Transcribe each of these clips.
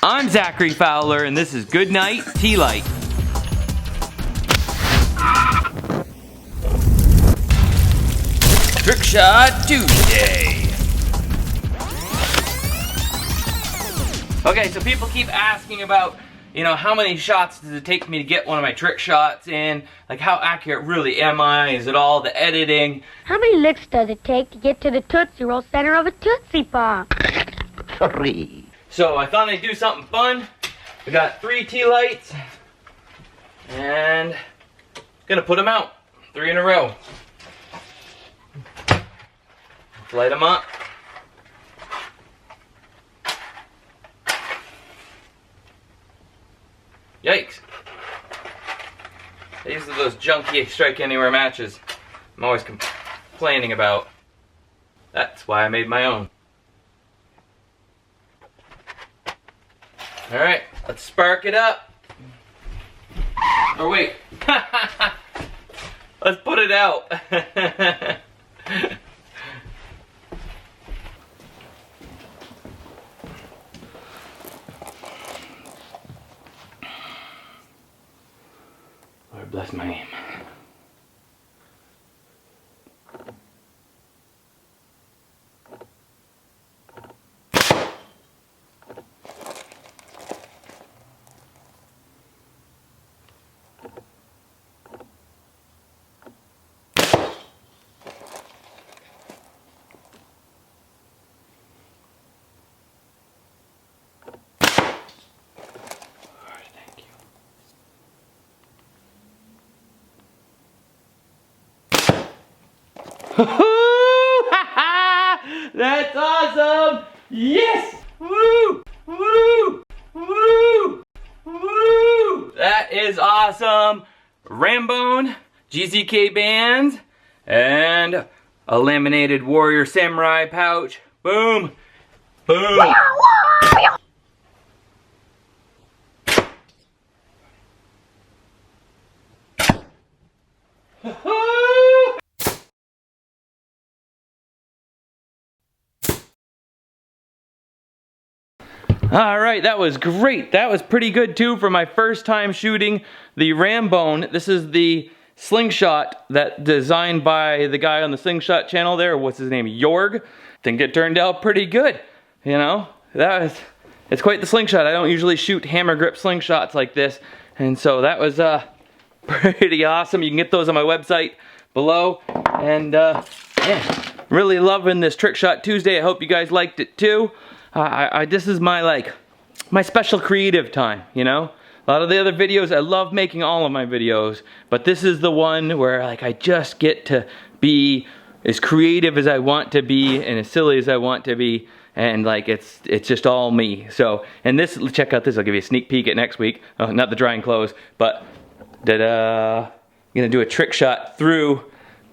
I'm Zachary Fowler, and this is Good Night Tea Light. Trick Shot Tuesday. Okay, so people keep asking about, you know, how many shots does it take me to get one of my trick shots in? Like, how accurate really am I? Is it all the editing? How many licks does it take to get to the Tootsie Roll center of a Tootsie Pop? 3. So I thought I'd do something fun. We got 3 tea lights, and gonna put them out 3 in a row. Let's light them up. Yikes. These are those junky strike anywhere matches I'm always complaining about. That's why I made my own. Alright, let's spark it up. Or wait. Let's put it out. Lord bless my aim. That's awesome! Yes! Woo! Woo! Woo! Woo! That is awesome! Rambone, GZK bands, and a laminated warrior samurai pouch. Boom! Boom! Alright, that was great. That was pretty good too for my first time shooting the Rambone. This is the slingshot that designed by the guy on the Slingshot channel there. What's his name? Joerg. I think it turned out pretty good. You know, it's quite the slingshot. I don't usually shoot hammer grip slingshots like this. And so that was pretty awesome. You can get those on my website below. And yeah, really loving this Trick Shot Tuesday. I hope you guys liked it too. This is my my special creative time, you know? A lot of the other videos, I love making all of my videos, but this is the one where I just get to be as creative as I want to be and as silly as I want to be, and it's just all me. So, and this, check out this, I'll give you a sneak peek at next week. Oh, not the drying clothes, but I'm gonna do a trick shot through,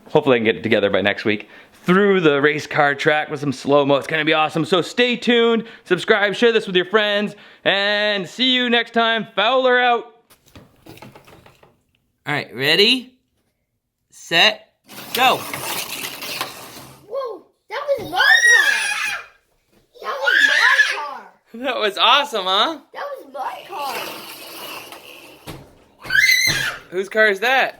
hopefully I can get it together by next week, through the race car track with some slow-mo. It's gonna be awesome. So stay tuned, subscribe, share this with your friends, and see you next time. Fowler out. All right, ready, set, go. Whoa, that was my car! That was my car! That was awesome, huh? That was my car! Whose car is that?